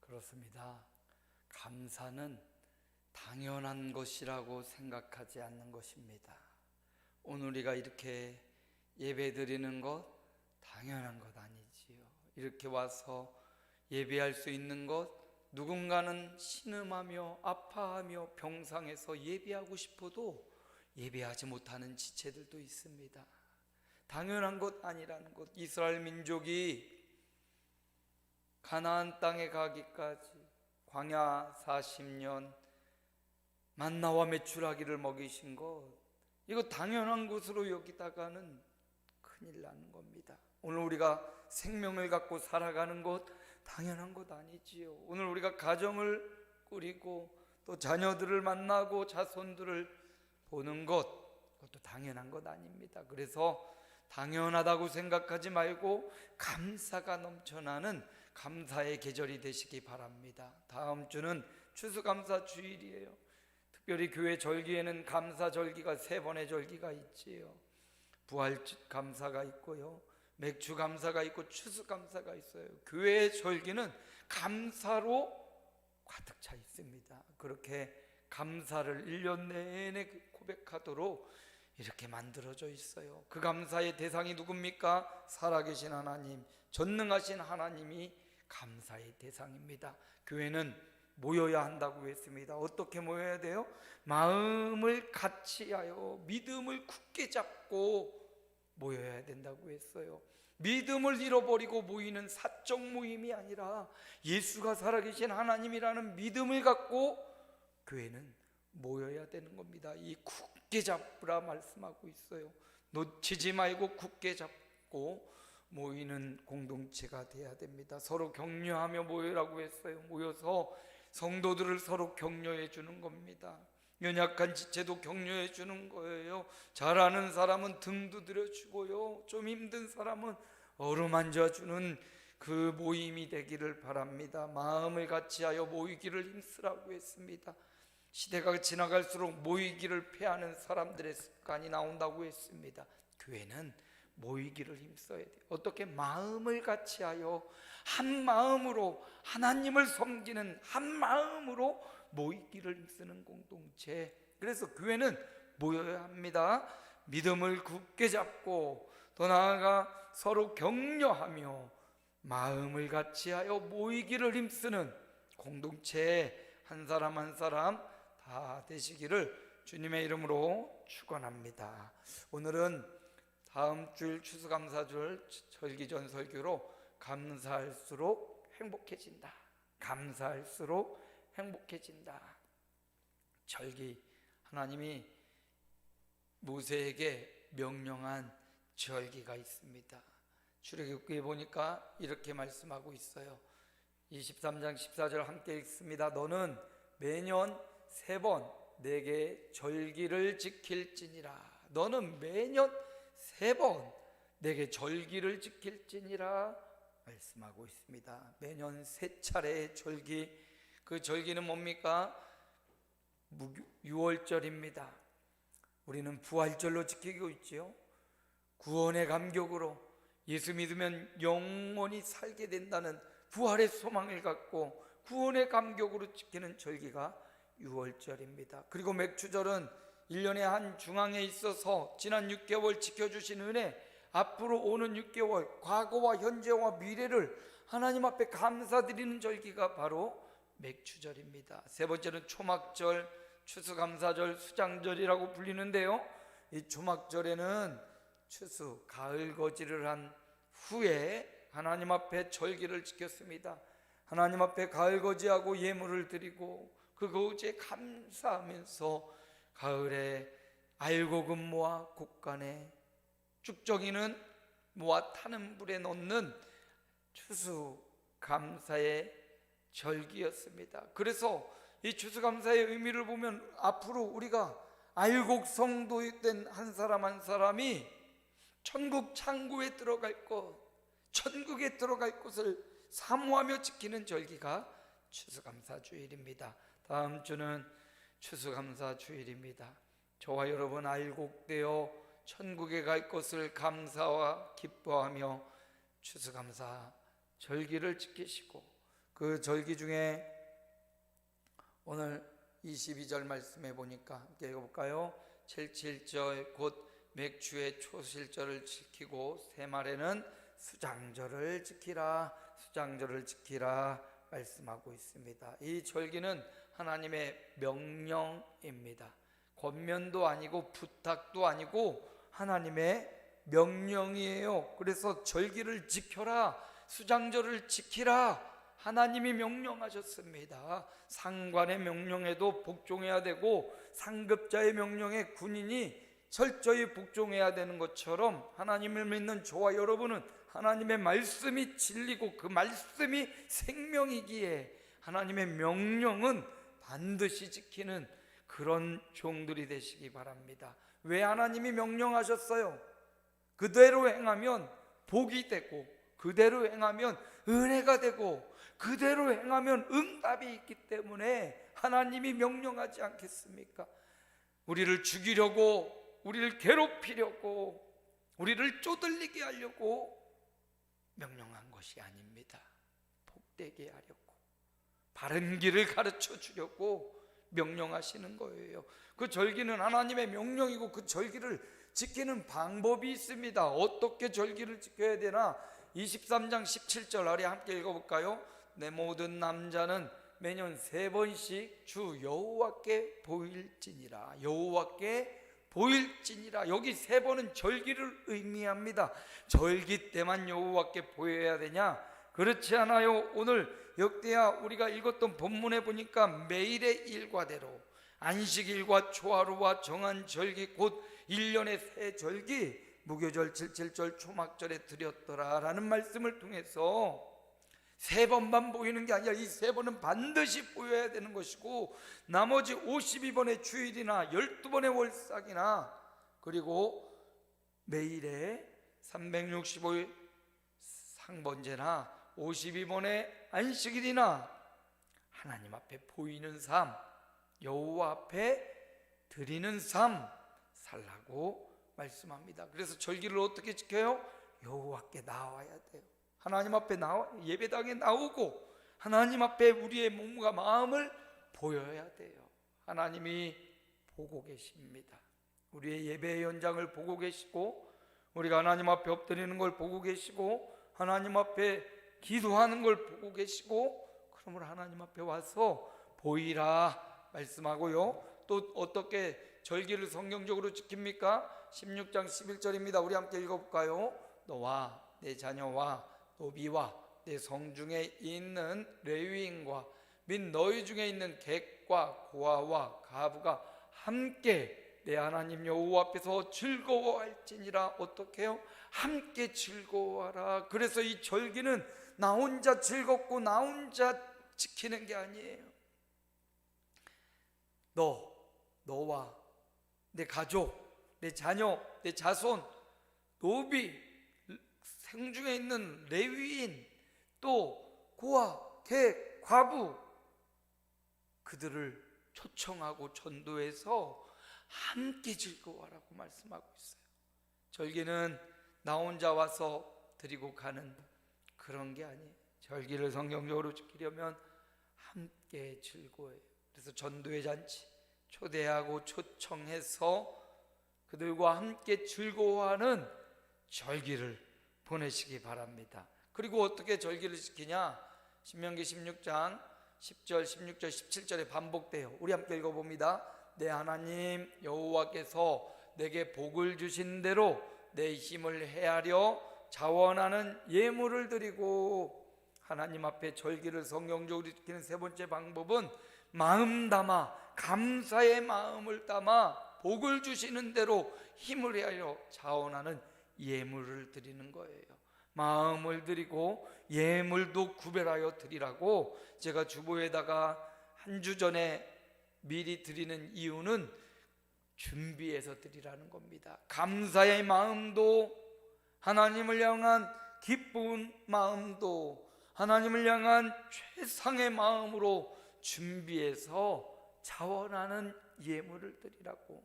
그렇습니다. 감사는 당연한 것이라고 생각하지 않는 것입니다. 오늘 우리가 이렇게 예배 드리는 것 당연한 것 아니지요. 이렇게 와서 예배할 수 있는 것, 누군가는 신음하며 아파하며 병상에서 예배하고 싶어도 예배하지 못하는 지체들도 있습니다. 당연한 것 아니라는 것. 이스라엘 민족이 가나안 땅에 가기까지 광야 40년 만나와 메추라기를 먹이신 것, 이거 당연한 것으로 여기다가는 큰일 나는 겁니다. 오늘 우리가 생명을 갖고 살아가는 것 당연한 것 아니지요. 오늘 우리가 가정을 꾸리고 또 자녀들을 만나고 자손들을 보는 것, 그것도 당연한 것 아닙니다. 그래서 당연하다고 생각하지 말고 감사가 넘쳐나는 감사의 계절이 되시기 바랍니다. 다음 주는 추수감사 주일이에요. 특별히 교회 절기에는 감사 절기가 3번의 절기가 있지요. 부활 감사가 있고요, 맥주 감사가 있고 추수 감사가 있어요. 교회의 절기는 감사로 가득 차 있습니다. 그렇게 감사를 1년 내내 고백하도록 이렇게 만들어져 있어요. 그 감사의 대상이 누굽니까? 살아계신 하나님, 전능하신 하나님이 감사의 대상입니다. 교회는 모여야 한다고 했습니다. 어떻게 모여야 돼요? 마음을 같이하여 믿음을 굳게 잡고 모여야 된다고 했어요. 믿음을 잃어버리고 모이는 사적 모임이 아니라 예수가 살아계신 하나님이라는 믿음을 갖고 교회는 모여야 되는 겁니다. 이 굳게 잡으라 말씀하고 있어요. 놓치지 말고 굳게 잡고 모이는 공동체가 돼야 됩니다. 서로 격려하며 모여라고 했어요. 모여서 성도들을 서로 격려해 주는 겁니다. 연약한 지체도 격려해 주는 거예요. 잘하는 사람은 등 두드려 주고요, 좀 힘든 사람은 어루만져 주는 그 모임이 되기를 바랍니다. 마음을 같이하여 모이기를 힘쓰라고 했습니다. 시대가 지나갈수록 모이기를 패하는 사람들의 습관이 나온다고 했습니다. 교회는 모이기를 힘써야 돼요. 어떻게? 마음을 같이하여 한 마음으로 하나님을 섬기는 한 마음으로 모이기를 힘쓰는 공동체. 그래서 교회는 모여야 합니다. 믿음을 굳게 잡고 더 나아가 서로 격려하며 마음을 같이하여 모이기를 힘쓰는 공동체, 한 사람 한 사람 다 되시기를 주님의 이름으로 축원합니다. 오늘은 다음 주일 추수감사절 절기전 설교로 감사할수록 행복해진다. 감사할수록 행복해진다. 절기, 하나님이 모세에게 명령한 절기가 있습니다. 출애굽기에 보니까 이렇게 말씀하고 있어요. 23장 14절 함께 읽습니다. 너는 매년 3번 내게 절기를 지킬지니라. 너는 매년 3번 내게 절기를 지킬지니라 말씀하고 있습니다. 매년 3차례의 절기. 그 절기는 뭡니까? 유월절입니다. 우리는 부활절로 지키고 있지요. 구원의 감격으로 예수 믿으면 영원히 살게 된다는 부활의 소망을 갖고 구원의 감격으로 지키는 절기가 유월절입니다. 그리고 맥주절은 1년의 한 중앙에 있어서 지난 6개월 지켜주신 은혜, 앞으로 오는 6개월 과거와 현재와 미래를 하나님 앞에 감사드리는 절기가 바로 맥주절입니다. 3번째는 초막절, 추수감사절, 수장절이라고 불리는데요, 이 초막절에는 추수, 가을 거지를 한 후에 하나님 앞에 절기를 지켰습니다. 하나님 앞에 가을 거지하고 예물을 드리고 그 거지에 감사하면서 가을에 알곡은 모아 곡간에, 쭉정이는 모아 타는 불에 넣는 추수감사의 절기였습니다. 그래서 이 추수감사의 의미를 보면 앞으로 우리가 알곡 성도된 한 사람 한 사람이 천국 창고에 들어갈 것, 천국에 들어갈 것을 사모하며 지키는 절기가 추수감사 주일입니다. 다음 주는 추수감사 주일입니다. 저와 여러분 알곡되어 천국에 갈 것을 감사와 기뻐하며 추수감사 절기를 지키시고 그 절기 중에 오늘 22절 말씀해 보니까 함께 읽어볼까요? 77절 곧 맥주의 초실절을 지키고 새말에는 수장절을 지키라, 수장절을 지키라 말씀하고 있습니다. 이 절기는 하나님의 명령입니다. 권면도 아니고 부탁도 아니고 하나님의 명령이에요. 그래서 절기를 지켜라, 수장절을 지키라, 하나님이 명령하셨습니다. 상관의 명령에도 복종해야 되고 상급자의 명령에 군인이 철저히 복종해야 되는 것처럼 하나님을 믿는 저와 여러분은 하나님의 말씀이 진리고 그 말씀이 생명이기에 하나님의 명령은 반드시 지키는 그런 종들이 되시기 바랍니다. 왜 하나님이 명령하셨어요? 그대로 행하면 복이 되고 그대로 행하면 은혜가 되고 그대로 행하면 응답이 있기 때문에 하나님이 명령하지 않겠습니까? 우리를 죽이려고, 우리를 괴롭히려고, 우리를 쪼들리게 하려고 명령한 것이 아닙니다. 복되게 하려고, 바른 길을 가르쳐 주려고 명령하시는 거예요. 그 절기는 하나님의 명령이고 그 절기를 지키는 방법이 있습니다. 어떻게 절기를 지켜야 되나? 23장 17절 아래 함께 읽어볼까요? 내 모든 남자는 매년 3번씩 주 여호와께 보일지니라. 여호와께 보일지니라. 여기 3번은 절기를 의미합니다. 절기 때만 여호와께 보여야 되냐? 그렇지 않아요. 오늘 역대하 우리가 읽었던 본문에 보니까 매일의 일과대로 안식일과 초하루와 정한 절기 곧 1년의 새 절기 무교절, 칠칠절, 초막절에 드렸더라라는 말씀을 통해서 3번만 보이는 게 아니라 이 3번은 반드시 보여야 되는 것이고 나머지 52번의 주일이나 12번의 월삭이나 그리고 매일의 365일 상번제나 52번의 안식일이나 하나님 앞에 보이는 삶, 여호와 앞에 드리는 삶 살라고 말씀합니다. 그래서 절기를 어떻게 지켜요? 여호와께 나와야 돼요. 하나님 앞에 예배당에 나오고 하나님 앞에 우리의 몸과 마음을 보여야 돼요. 하나님이 보고 계십니다. 우리의 예배의 현장을 보고 계시고 우리가 하나님 앞에 엎드리는 걸 보고 계시고 하나님 앞에 기도하는 걸 보고 계시고 그러므로 하나님 앞에 와서 보이라 말씀하고요. 또 어떻게 절기를 성경적으로 지킵니까? 16장 11절입니다. 우리 함께 읽어볼까요? 너와 내 자녀와 노비와 내 성중에 있는 레위인과 및 너희 중에 있는 객과 고아와 가부가 함께 내 하나님 여호와 앞에서 즐거워할지니라. 어떻게 해요? 함께 즐거워하라. 그래서 이 절기는 나 혼자 즐겁고 나 혼자 지키는 게 아니에요. 너와 내 가족, 내 자녀, 내 자손, 노비, 생중에 있는 레위인, 또 고아, 객, 과부 그들을 초청하고 전도해서 함께 즐거워하라고 말씀하고 있어요. 절기는 나 혼자 와서 드리고 가는 그런 게 아니에요. 절기를 성경적으로 지키려면 함께 즐거워해요. 그래서 전도의 잔치 초대하고 초청해서 그들과 함께 즐거워하는 절기를 보내시기 바랍니다. 그리고 어떻게 절기를 지키냐? 신명기 16장 10절, 16절, 17절에 반복돼요. 우리 함께 읽어봅니다. 내 하나님 여호와께서 내게 복을 주신 대로 내 힘을 헤아려 자원하는 예물을 드리고. 하나님 앞에 절기를 성경적으로 지키는 세 번째 방법은 마음 담아, 감사의 마음을 담아 복을 주시는 대로 힘을 헤아려 자원하는 예물을 드리는 거예요. 마음을 드리고 예물도 구별하여 드리라고 제가 주보에다가 한 주 전에 미리 드리는 이유는 준비해서 드리라는 겁니다. 감사의 마음도, 하나님을 향한 기쁜 마음도, 하나님을 향한 최상의 마음으로 준비해서 자원하는 예물을 드리라고.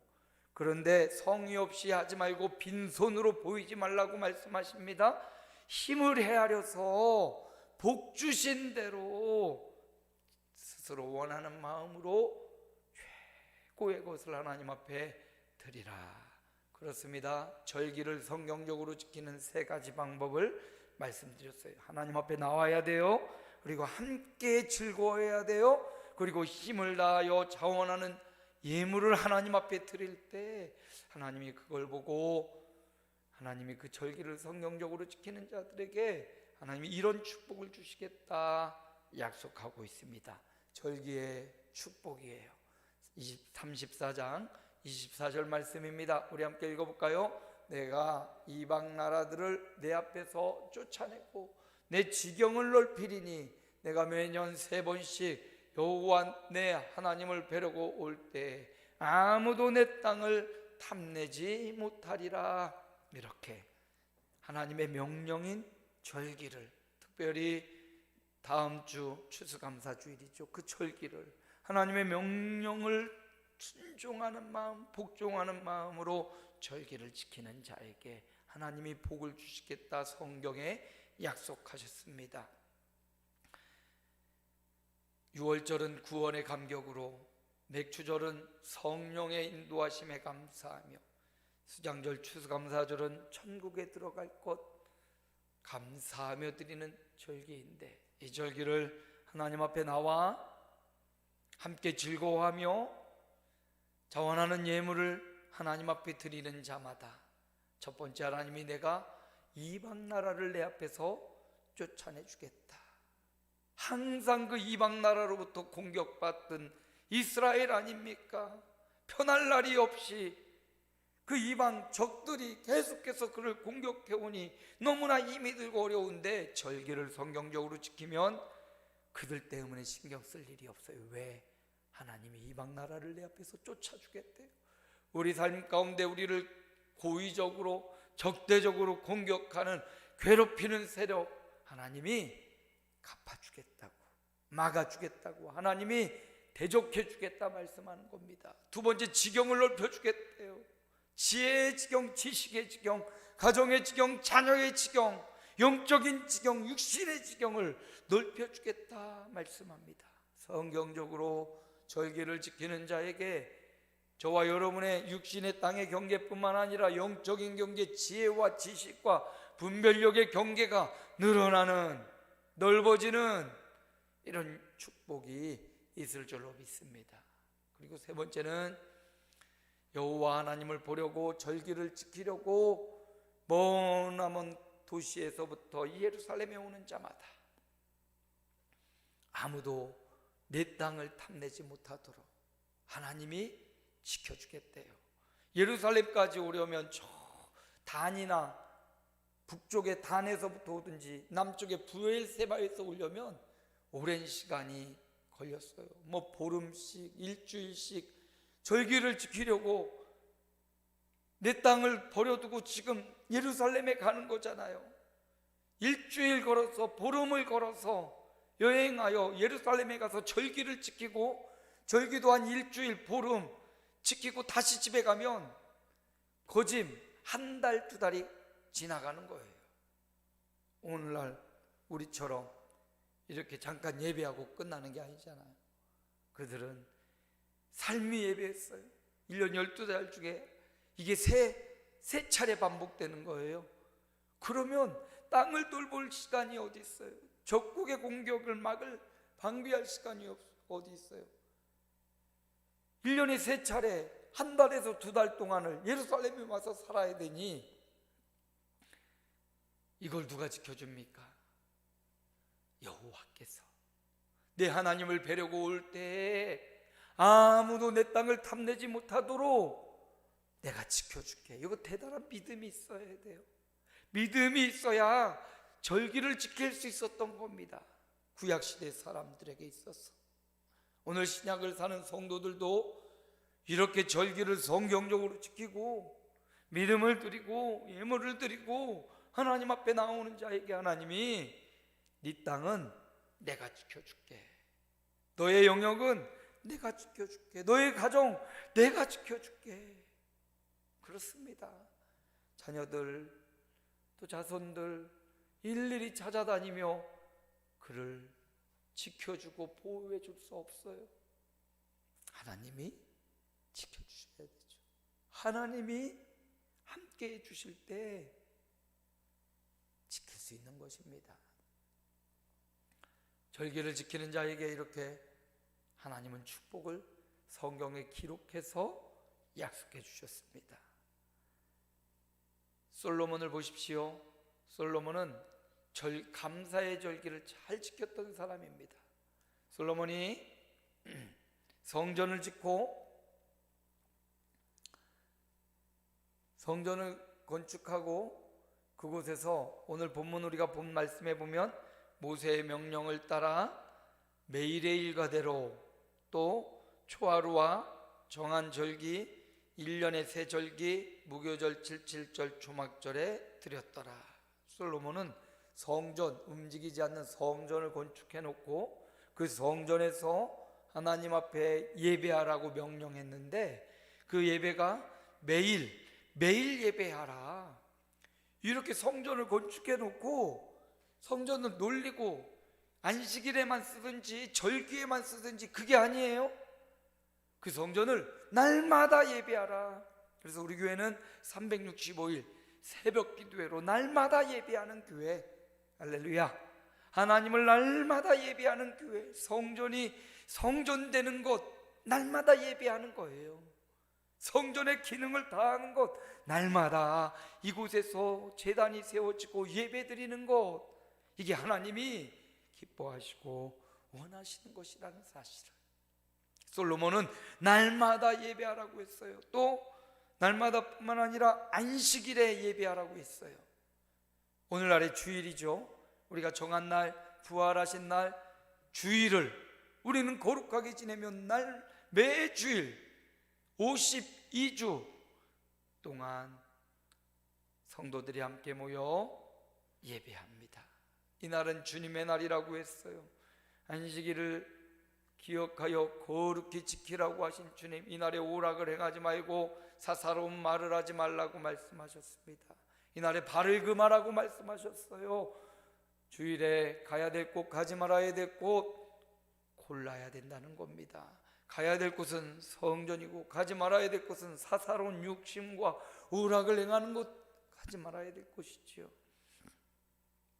그런데 성의 없이 하지 말고 빈손으로 보이지 말라고 말씀하십니다. 힘을 헤아려서 복 주신 대로 스스로 원하는 마음으로 최고의 것을 하나님 앞에 드리라. 그렇습니다. 절기를 성경적으로 지키는 세 가지 방법을 말씀드렸어요. 하나님 앞에 나와야 돼요. 그리고 함께 즐거워해야 돼요. 그리고 힘을 다하여 자원하는 예물을 하나님 앞에 드릴 때 하나님이 그걸 보고 하나님이 그 절기를 성경적으로 지키는 자들에게 하나님이 이런 축복을 주시겠다 약속하고 있습니다. 절기의 축복이에요. 34장 24절 말씀입니다. 우리 함께 읽어볼까요? 내가 이방 나라들을 내 앞에서 쫓아내고 내 지경을 넓히리니 내가 매년 3번씩 여호와 내 하나님을 뵈려고 올 때 아무도 내 땅을 탐내지 못하리라. 이렇게 하나님의 명령인 절기를, 특별히 다음 주 추수감사주일이죠. 그 절기를 하나님의 명령을 순종하는 마음, 복종하는 마음으로 절기를 지키는 자에게 하나님이 복을 주시겠다 성경에 약속하셨습니다. 6월절은 구원의 감격으로, 맥추절은 성령의 인도하심에 감사하며, 수장절 추수감사절은 천국에 들어갈 것 감사하며 드리는 절기인데, 이 절기를 하나님 앞에 나와 함께 즐거워하며 자원하는 예물을 하나님 앞에 드리는 자마다 첫 번째, 하나님이 내가 이방 나라를 내 앞에서 쫓아내 주겠다. 항상 그 이방 나라로부터 공격받던 이스라엘 아닙니까? 편할 날이 없이 그 이방 적들이 계속해서 그를 공격해오니 너무나 힘이 들고 어려운데 절기를 성경적으로 지키면 그들 때문에 신경 쓸 일이 없어요. 왜? 하나님이 이방 나라를 내 앞에서 쫓아주겠대요. 우리 삶 가운데 우리를 고의적으로 적대적으로 공격하는 괴롭히는 세력 하나님이 갚아주겠다고, 막아주겠다고, 하나님이 대적해주겠다 말씀하는 겁니다. 두 번째, 지경을 넓혀주겠대요. 지혜의 지경, 지식의 지경, 가정의 지경, 자녀의 지경, 영적인 지경, 육신의 지경을 넓혀주겠다 말씀합니다. 성경적으로 절기를 지키는 자에게 저와 여러분의 육신의 땅의 경계뿐만 아니라 영적인 경계, 지혜와 지식과 분별력의 경계가 늘어나는, 넓어지는 이런 축복이 있을 줄로 믿습니다. 그리고 세 번째는 여호와 하나님을 보려고 절기를 지키려고 머나먼 도시에서부터 예루살렘에 오는 자마다 아무도 내 땅을 탐내지 못하도록 하나님이 지켜주겠대요. 예루살렘까지 오려면 저 단이나 북쪽의 단에서부터 오든지 남쪽의 브엘세바에서 오려면 오랜 시간이 걸렸어요. 뭐 보름씩, 일주일씩 절기를 지키려고 내 땅을 버려두고 지금 예루살렘에 가는 거잖아요. 일주일 걸어서, 보름을 걸어서 여행하여 예루살렘에 가서 절기를 지키고, 절기도 한 일주일, 보름 지키고 다시 집에 가면 거짐 한 달, 두 달이 지나가는 거예요. 오늘날 우리처럼 이렇게 잠깐 예배하고 끝나는 게 아니잖아요. 그들은 삶이 예배했어요. 1년 12달 중에 이게 세 차례 반복되는 거예요. 그러면 땅을 돌볼 시간이 어디 있어요? 적국의 공격을 막을 방비할 시간이 어디 있어요? 1년에 3차례, 한 달에서 2달 동안을 예루살렘에 와서 살아야 되니 이걸 누가 지켜줍니까? 여호와께서. 내 하나님을 뵈려고 올 때 아무도 내 땅을 탐내지 못하도록 내가 지켜줄게. 이거 대단한 믿음이 있어야 돼요. 믿음이 있어야 절기를 지킬 수 있었던 겁니다. 구약시대 사람들에게 있어서. 오늘 신약을 사는 성도들도 이렇게 절기를 성경적으로 지키고 믿음을 드리고 예물을 드리고 하나님 앞에 나오는 자에게 하나님이 네 땅은 내가 지켜줄게, 너의 영역은 내가 지켜줄게, 너의 가정 내가 지켜줄게. 그렇습니다. 자녀들 또 자손들 일일이 찾아다니며 그를 지켜주고 보호해 줄 수 없어요. 하나님이 지켜주셔야 되죠. 하나님이 함께 해 주실 때 지킬 수 있는 것입니다. 절기를 지키는 자에게 이렇게 하나님은 축복을 성경에 기록해서 약속해 주셨습니다. 솔로몬을 보십시오. 솔로몬은 감사의 절기를 잘 지켰던 사람입니다. 솔로몬이 성전을 짓고 성전을 건축하고 그곳에서 오늘 본문 우리가 본 말씀에 보면 모세의 명령을 따라 매일의 일과대로 또 초하루와 정한 절기 1년의 세 절기 무교절 77절 초막절에 드렸더라. 솔로몬은 성전, 움직이지 않는 성전을 건축해 놓고 그 성전에서 하나님 앞에 예배하라고 명령했는데 그 예배가 매일 예배하라. 이렇게 성전을 건축해 놓고 성전을 놀리고 안식일에만 쓰든지 절기에만 쓰든지 그게 아니에요. 그 성전을 날마다 예배하라. 그래서 우리 교회는 365일 새벽 기도회로 날마다 예배하는 교회. 할렐루야. 하나님을 날마다 예배하는 교회. 성전이 성전되는 곳 날마다 예배하는 거예요. 성전의 기능을 다하는 것 날마다 이곳에서 제단이 세워지고 예배드리는 것, 이게 하나님이 기뻐하시고 원하시는 것이라는 사실을 솔로몬은 날마다 예배하라고 했어요. 또 날마다뿐만 아니라 안식일에 예배하라고 했어요. 오늘날의 주일이죠. 우리가 정한 날, 부활하신 날 주일을 우리는 거룩하게 지내면 매주일 52주 동안 성도들이 함께 모여 예배합니다. 이날은 주님의 날이라고 했어요. 안식일을 기억하여 거룩히 지키라고 하신 주님, 이날에 오락을 행하지 말고 사사로운 말을 하지 말라고 말씀하셨습니다. 이날에 발을 금하라고 말씀하셨어요. 주일에 가야 될 곳, 가지 말아야 될 곳 골라야 된다는 겁니다. 가야 될 곳은 성전이고 가지 말아야 될 곳은 사사로운 육심과 오락을 행하는 곳, 가지 말아야 될 곳이지요.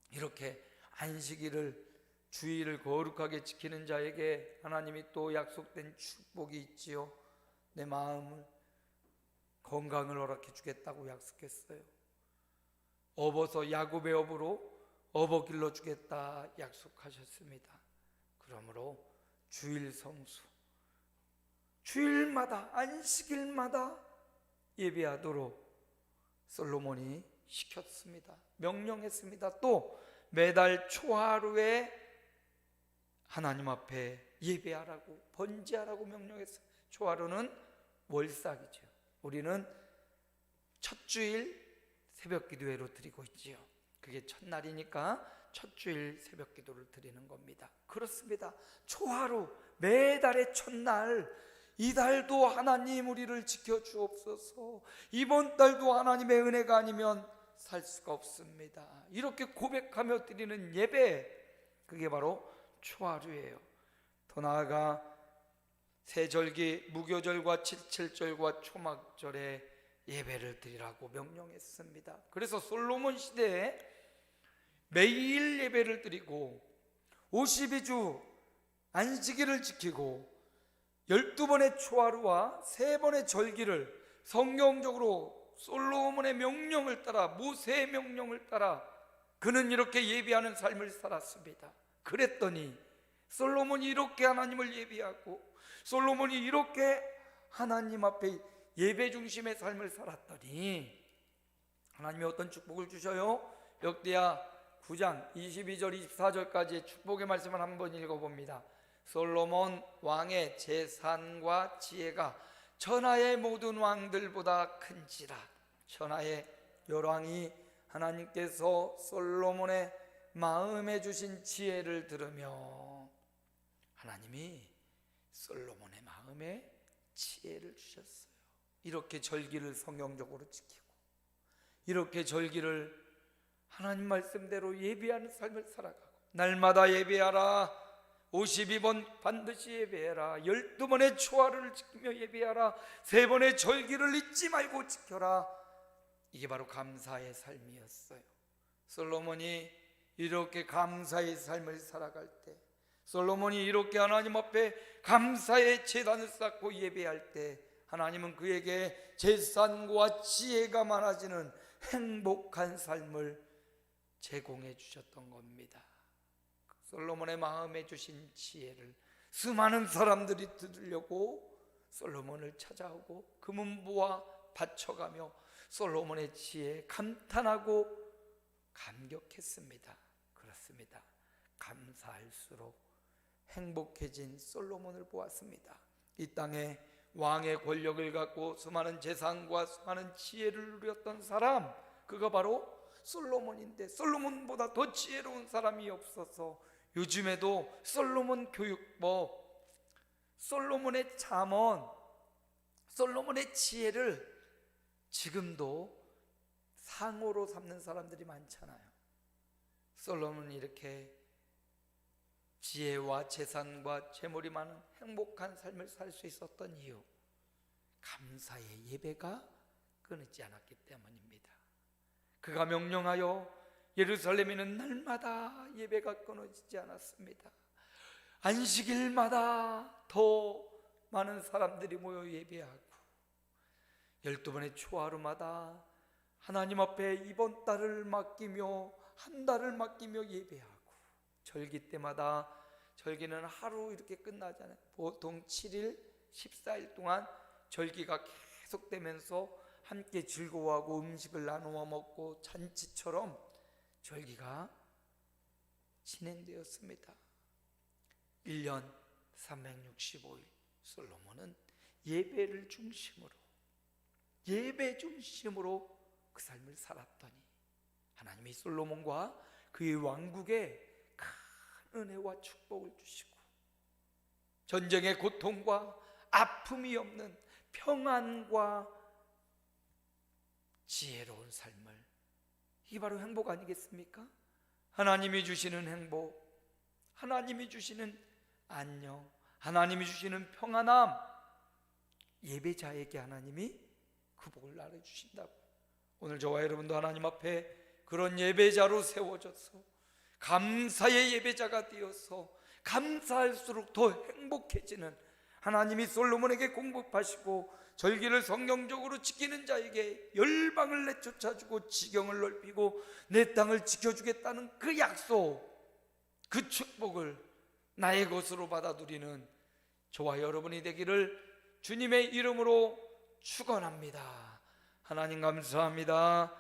이렇게 안식일을, 주일을 거룩하게 지키는 자에게 하나님이 또 약속된 축복이 있지요. 내 마음을, 건강을 허락해 주겠다고 약속했어요. 업어서 야곱의 업으로 업어 길러 주겠다 약속하셨습니다. 그러므로 주일 성수, 주일마다 안식일마다 예배하도록 솔로몬이 시켰습니다. 명령했습니다. 또 매달 초하루에 하나님 앞에 예배하라고, 번제하라고 명령했어요. 초하루는 월삭이죠. 우리는 첫 주일 새벽 기도회로 드리고 있지요. 그게 첫날이니까 첫 주일 새벽 기도를 드리는 겁니다. 그렇습니다. 초하루, 매달의 첫날, 이 달도 하나님 우리를 지켜주옵소서. 이번 달도 하나님의 은혜가 아니면 살 수가 없습니다. 이렇게 고백하며 드리는 예배, 그게 바로 초하루예요. 더 나아가 세절기, 무교절과 77절과 초막절에 예배를 드리라고 명령했습니다. 그래서 솔로몬 시대에 매일 예배를 드리고 52주 안식일을 지키고 12번의 초하루와 3번의 절기를 성경적으로 솔로몬의 명령을 따라, 모세의 명령을 따라 그는 이렇게 예배하는 삶을 살았습니다. 그랬더니 솔로몬이 이렇게 하나님을 예배하고 솔로몬이 이렇게 하나님 앞에 예배 중심의 삶을 살았더니 하나님이 어떤 축복을 주셔요? 역대하 9장 22절 24절까지의 축복의 말씀을 한번 읽어봅니다. 솔로몬 왕의 재산과 지혜가 천하의 모든 왕들보다 큰지라. 천하의 열왕이 하나님께서 솔로몬의 마음에 주신 지혜를 들으며 하나님이 솔로몬의 마음에 지혜를 주셨어요. 이렇게 절기를 성경적으로 지키고 이렇게 절기를 하나님 말씀대로 예배하는 삶을 살아가고 날마다 예배하라. 52번 반드시 예배해라. 12번의 초하루를 지키며 예배하라. 3번의 절기를 잊지 말고 지켜라. 이게 바로 감사의 삶이었어요. 솔로몬이 이렇게 감사의 삶을 살아갈 때, 솔로몬이 이렇게 하나님 앞에 감사의 제단을 쌓고 예배할 때, 하나님은 그에게 재산과 지혜가 많아지는 행복한 삶을 제공해 주셨던 겁니다. 솔로몬의 마음에 주신 지혜를 수많은 사람들이 들으려고 솔로몬을 찾아오고 금은보화 바쳐가며 솔로몬의 지혜에 감탄하고 감격했습니다. 그렇습니다. 감사할수록 행복해진 솔로몬을 보았습니다. 이 땅에 왕의 권력을 갖고 수많은 재산과 수많은 지혜를 누렸던 사람, 그가 바로 솔로몬인데, 솔로몬보다 더 지혜로운 사람이 없어서 요즘에도 솔로몬 교육법, 솔로몬의 잠언, 솔로몬의 지혜를 지금도 상호로 삼는 사람들이 많잖아요. 솔로몬이 이렇게 지혜와 재산과 재물이 많은 행복한 삶을 살 수 있었던 이유, 감사의 예배가 끊이지 않았기 때문입니다. 그가 명령하여 예루살렘에는 날마다 예배가 끊어지지 않았습니다. 안식일마다 더 많은 사람들이 모여 예배하고, 12번의 초하루마다 하나님 앞에 이번 달을 맡기며 한 달을 맡기며 예배하고, 절기 때마다, 절기는 하루 이렇게 끝나잖아요. 보통 7일, 14일 동안 절기가 계속되면서 함께 즐거워하고 음식을 나누어 먹고 잔치처럼 절기가 진행되었습니다. 1년 365일 솔로몬은 예배를 중심으로, 예배 중심으로 그 삶을 살았더니 하나님이 솔로몬과 그의 왕국에 큰 은혜와 축복을 주시고, 전쟁의 고통과 아픔이 없는 평안과 지혜로운 삶을, 이게 바로 행복 아니겠습니까? 하나님이 주시는 행복, 하나님이 주시는 안녕, 하나님이 주시는 평안함, 예배자에게 하나님이 그 복을 나눠주신다고. 오늘 저와 여러분도 하나님 앞에 그런 예배자로 세워져서 감사의 예배자가 되어서 감사할수록 더 행복해지는, 하나님이 솔로몬에게 공급하시고 절기를 성경적으로 지키는 자에게 열방을 내쫓아주고 지경을 넓히고 내 땅을 지켜주겠다는 그 약속, 그 축복을 나의 것으로 받아 누리는 저와 여러분이 되기를 주님의 이름으로 축원합니다. 하나님 감사합니다.